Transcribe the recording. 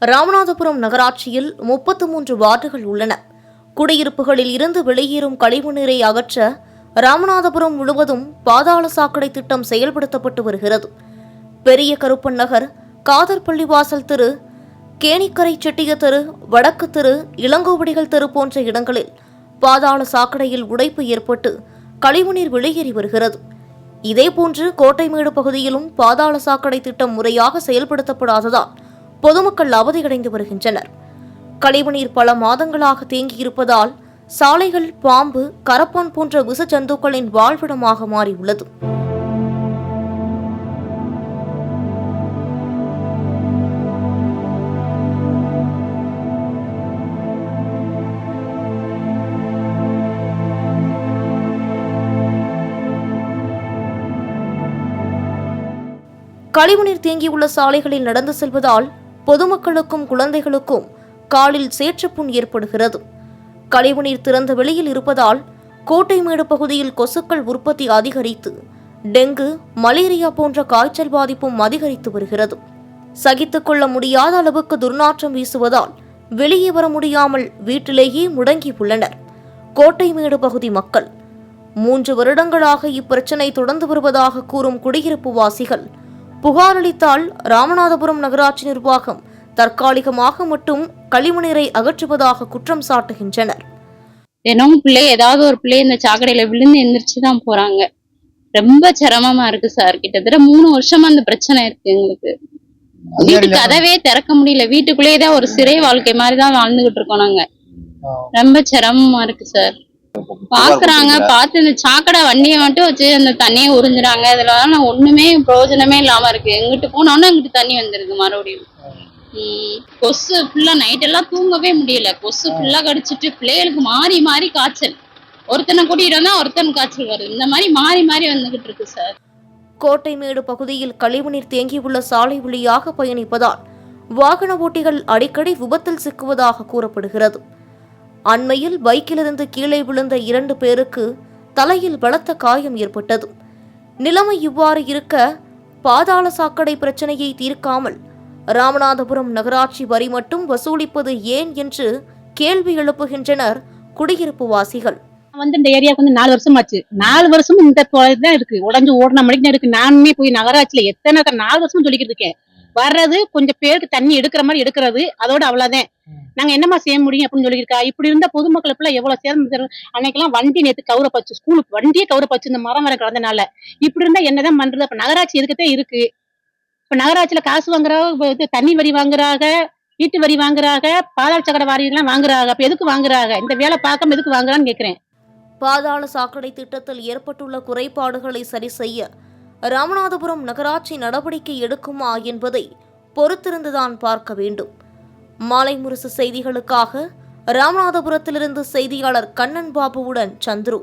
ராமநாதபுரம் நகராட்சியில் 33 வார்டுகள் உள்ளன. குடியிருப்புகளில் இருந்து வெளியேறும் கழிவுநீரை அகற்ற ராமநாதபுரம் முழுவதும் பாதாள சாக்கடை திட்டம் செயல்படுத்தப்பட்டு வருகிறது. பெரிய கருப்பன் நகர், காதர் பள்ளிவாசல் தெரு, கேணிக்கரை செட்டிய தெரு, வடக்கு தெரு, இளங்கோவடிகள் தெரு போன்ற இடங்களில் பாதாள சாக்கடையில் உடைப்பு ஏற்பட்டு கழிவுநீர் வெளியேறி வருகிறது. இதேபோன்று கோட்டைமேடு பகுதியிலும் பாதாள சாக்கடை திட்டம் முறையாக செயல்படுத்தப்படாததால் பொதுமக்கள் அவதியடைந்து வருகின்றனர். கழிவுநீர் பல மாதங்களாக தேங்கியிருப்பதால் சாலைகள் பாம்பு, கரப்பான் போன்ற விஷ ஜந்துக்களின் வாழ்விடமாக மாறியுள்ளது. கழிவுநீர் தேங்கியுள்ள சாலைகளில் நடந்து செல்வதால் பொதுமக்களுக்கும் குழந்தைகளுக்கும் காலில் சேற்றுப்புண் ஏற்படுகிறது. கழிவுநீர் திறந்த வெளியில் இருப்பதால் கோட்டைமேடு பகுதியில் கொசுக்கள் உற்பத்தி அதிகரித்து டெங்கு, மலேரியா போன்ற காய்ச்சல் பாதிப்பும் அதிகரித்து வருகிறது. சகித்துக் கொள்ள முடியாத அளவுக்கு துர்நாற்றம் வீசுவதால் வெளியே வர முடியாமல் வீட்டிலேயே முடங்கி உள்ளனர் கோட்டைமேடு பகுதி மக்கள். 3 வருடங்களாக இப்பிரச்சினை தொடர்ந்து வருவதாக கூறும் குடியிருப்பு வாசிகள் புகார் அளித்தால் ராமநாதபுரம் நகராட்சி நிர்வாகம் தற்காலிகமாக மட்டும் கழிவுநீரை அகற்றுவதாக குற்றம் சாட்டுகின்றனர். தினமும் ஏதாவது ஒரு பிள்ளை இந்த சாக்கடையில விழுந்து எந்திரிச்சுதான் போறாங்க. ரொம்ப சிரமமா இருக்கு சார். கிட்டத்தட்ட 3 வருஷமா அந்த பிரச்சனை இருக்கு எங்களுக்கு. வீட்டு கதவே திறக்க முடியல. வீட்டுக்குள்ளேயேதான் ஒரு சிறை வாழ்க்கை மாதிரிதான் வாழ்ந்துகிட்டு இருக்கோம் நாங்க. ரொம்ப சிரமமா இருக்கு சார். பாக்குறாங்க, பார்த்து இந்த சாக்கடை வண்டியை மட்டும் வச்சு அந்த தண்ணியை உறிஞ்சுறாங்க. இதுல ஒண்ணுமே பிரயோஜனமே இல்லாம இருக்கு. எங்கிட்டு போனோம்னா எங்கிட்டு தண்ணி வந்துருது மறுபடியும். கொசு ஃபுல்லா நைட் எல்லாம் தூங்கவே முடியல. கொசு ஃபுல்லா கடிச்சிட்டு பிள்ளைகளுக்கு மாறி மாறி காய்ச்சல். ஒருத்தனை கூட்டிட்டு வந்தா ஒருத்தன் காய்ச்சல் வருது. இந்த மாதிரி மாறி மாறி வந்துகிட்டு இருக்கு சார். கோட்டைமேடு பகுதியில் கழிவுநீர் தேங்கியுள்ள சாலை வழியாக பயணிப்பதால் வாகன ஓட்டிகள் அடிக்கடி விபத்தில் சிக்குவதாக கூறப்படுகிறது. அண்மையில் பைக்கிலிருந்து கீழே விழுந்த 2 பேருக்கு தலையில் பலத்த காயம் ஏற்பட்டது. நிலைமை இவ்வாறு இருக்க பாதாள சாக்கடை பிரச்சனையை தீர்க்காமல் ராமநாதபுரம் நகராட்சி வரி மட்டும் வசூலிப்பது ஏன் என்று கேள்வி எழுப்புகின்றனர் குடியிருப்பு வாசிகள். இந்த ஏரியாவுக்கு 4 வருஷம் ஆச்சு. 4 வருஷம் இந்த தான் இருக்கு. உடஞ்சு ஓடின மணிக்கு இருக்கு. நானுமே போய் நகராட்சியில எத்தனை 4 வருஷம் சொல்லிக்கிட்டு இருக்கேன். வர்றது கொஞ்சம் பேருக்கு தண்ணி எடுக்கிற மாதிரி எடுக்கிறது, அதோட அவ்வளவுதான். நாங்க என்னமா செய்ய முடியும் அப்படின்னு சொல்லியிருக்கா. இப்படி இருந்த பொதுமக்களுக்குள்ள எவ்வளவு சேதம். அன்னைக்கெல்லாம் வண்டி நேற்று கவுரப்பச்சு, ஸ்கூலுக்கு வண்டியே கவுரப்பச்சு இந்த மரம் கலந்தனால. இப்படி இருந்தா என்னதான் பண்றது? அப்ப நகராட்சி எதுக்குதான் இருக்கு. இப்ப நகராட்சியில காசு வாங்குறாங்க, தண்ணி வரி வாங்குறாங்க, வீட்டு வரி வாங்குறாங்க, பாதாள சாக்கடை வாரி எல்லாம் வாங்குறாங்க. அப்ப எதுக்கு வாங்குறாங்க? இந்த வேலை பார்க்காம எதுக்கு வாங்குறான்னு கேக்குறேன். பாதாள சாக்கடை திட்டத்தில் ஏற்பட்டுள்ள குறைபாடுகளை சரி செய்ய ராமநாதபுரம் நகராட்சி நடவடிக்கை எடுக்குமா என்பதை பொறுத்திருந்துதான் பார்க்க வேண்டும். மாலை முரசு செய்திகளுக்காக ராமநாதபுரத்திலிருந்து செய்தியாளர் கண்ணன் பாபுவுடன் சந்துரு.